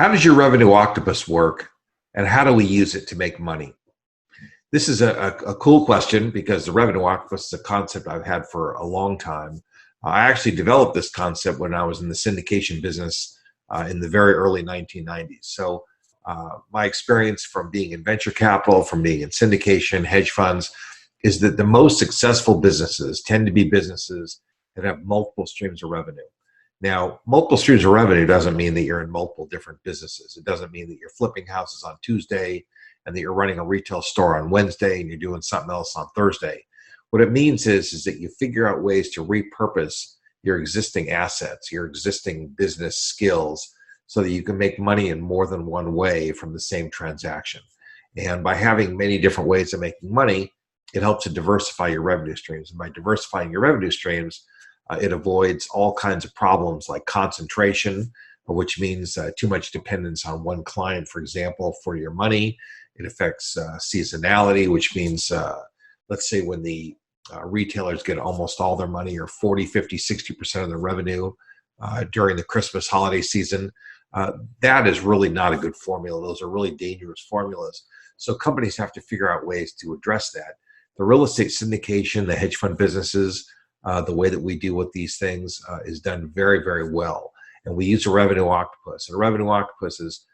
How does your revenue octopus work, and how do we use it to make money? This is a cool question because the revenue octopus is a concept I've had for a long time. I actually developed this concept when I was in the syndication business in the very early 1990s. So my experience from being in venture capital, from being in syndication, hedge funds, is that the most successful businesses tend to be businesses that have multiple streams of revenue. Now, multiple streams of revenue doesn't mean that you're in multiple different businesses. It doesn't mean that you're flipping houses on Tuesday and that you're running a retail store on Wednesday and you're doing something else on Thursday. What it means is that you figure out ways to repurpose your existing assets, your existing business skills, so that you can make money in more than one way from the same transaction. And by having many different ways of making money, it helps to diversify your revenue streams. And by diversifying your revenue streams, it avoids all kinds of problems like concentration, which means too much dependence on one client, for example, for your money. It affects seasonality, which means, let's say when the retailers get almost all their money, or 40, 50, 60% of their revenue during the Christmas holiday season, that is really not a good formula. Those are really dangerous formulas. So companies have to figure out ways to address that. The real estate syndication, the hedge fund businesses, the way that we deal with these things is done very, very well. And we use a revenue octopus. And a revenue octopus is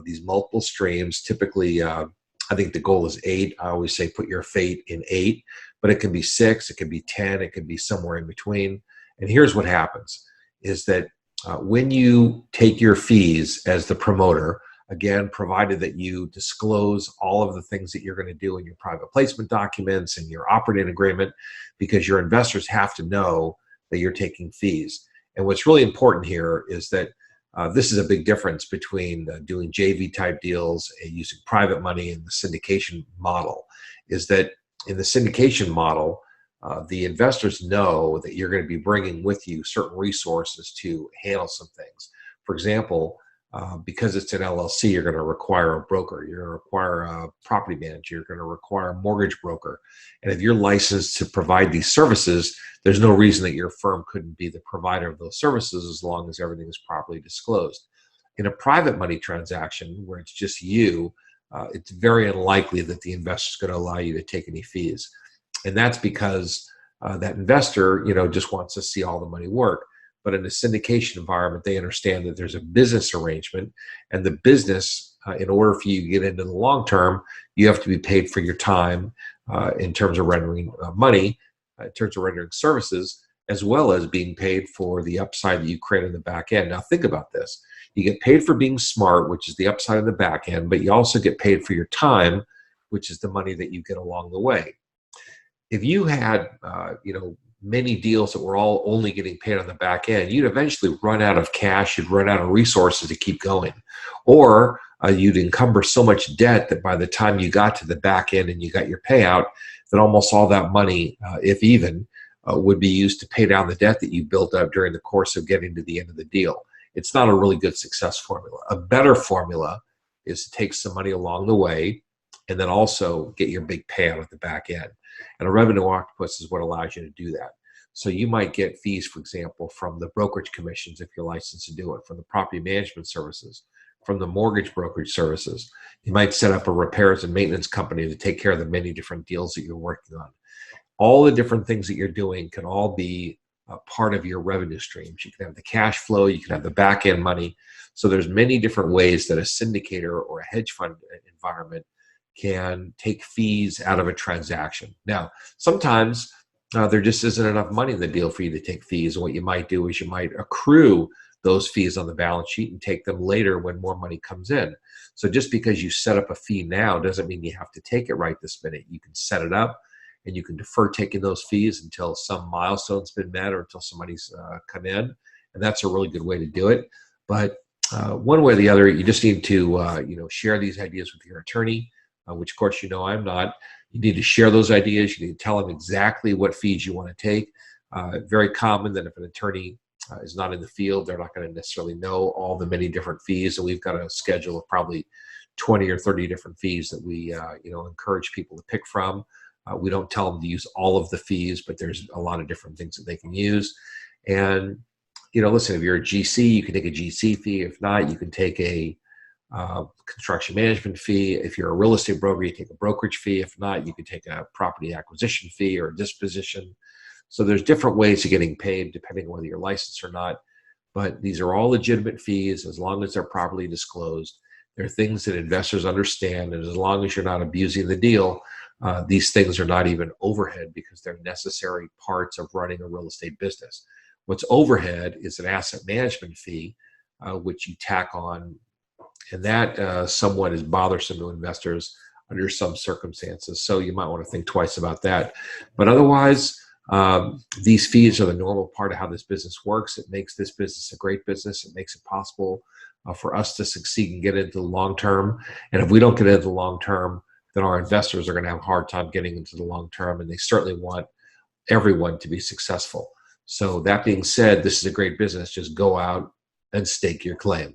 these multiple streams. Typically, I think the goal is 8. I always say put your fate in 8, but it can be 6, it can be 10, it can be somewhere in between. And here's what happens, is that when you take your fees as the promoter, again, provided that you disclose all of the things that you're going to do in your private placement documents and your operating agreement, because your investors have to know that you're taking fees. And what's really important here is that this is a big difference between doing JV type deals and using private money in the syndication model, is that in the syndication model, the investors know that you're going to be bringing with you certain resources to handle some things. For example, because it's an LLC, you're going to require a broker, you're going to require a property manager, you're going to require a mortgage broker. And if you're licensed to provide these services, there's no reason that your firm couldn't be the provider of those services as long as everything is properly disclosed. In a private money transaction where it's just you, it's very unlikely that the investor is going to allow you to take any fees. And that's because that investor, just wants to see all the money work. But in a syndication environment, they understand that there's a business arrangement, and the business, in order for you to get into the long term, you have to be paid for your time in terms of rendering money, in terms of rendering services, as well as being paid for the upside that you create in the back end. Now think about this. You get paid for being smart, which is the upside of the back end, but you also get paid for your time, which is the money that you get along the way. If you had, many deals that were all only getting paid on the back end, you'd eventually run out of cash, you'd run out of resources to keep going. Or you'd encumber so much debt that by the time you got to the back end and you got your payout, that almost all that money, if even, would be used to pay down the debt that you built up during the course of getting to the end of the deal. It's not a really good success formula. A better formula is to take some money along the way and then also get your big payout at the back end. And a revenue octopus is what allows you to do that. So you might get fees, for example, from the brokerage commissions if you're licensed to do it, from the property management services, from the mortgage brokerage services. You might set up a repairs and maintenance company to take care of the many different deals that you're working on. All the different things that you're doing can all be part of your revenue streams. You can have the cash flow, you can have the back end money. So there's many different ways that a syndicator or a hedge fund environment can take fees out of a transaction. Now, sometimes there just isn't enough money in the deal for you to take fees. And what you might do is you might accrue those fees on the balance sheet and take them later when more money comes in. So just because you set up a fee now doesn't mean you have to take it right this minute. You can set it up and you can defer taking those fees until some milestone's been met or until somebody's come in. And that's a really good way to do it. But one way or the other, you just need to share these ideas with your attorney. Which of course I'm not. You need to share those ideas. You need to tell them exactly what fees you want to take. Very common that if an attorney is not in the field, they're not going to necessarily know all the many different fees. So we've got a schedule of probably 20 or 30 different fees that we encourage people to pick from. We don't tell them to use all of the fees, but there's a lot of different things that they can use. And listen, if you're a GC, you can take a GC fee. If not, you can take a construction management fee. If you're a real estate broker, you take a brokerage fee. If not, you can take a property acquisition fee or a disposition. So there's different ways of getting paid depending on whether you're licensed or not. But these are all legitimate fees as long as they're properly disclosed. They're things that investors understand, and as long as you're not abusing the deal, these things are not even overhead because they're necessary parts of running a real estate business. What's overhead is an asset management fee, which you tack on, and that somewhat is bothersome to investors under some circumstances. So you might want to think twice about that. But otherwise, these fees are the normal part of how this business works. It makes this business a great business. It makes it possible for us to succeed and get into the long term. And if we don't get into the long term, then our investors are going to have a hard time getting into the long term, and they certainly want everyone to be successful. So that being said, this is a great business. Just go out and stake your claim.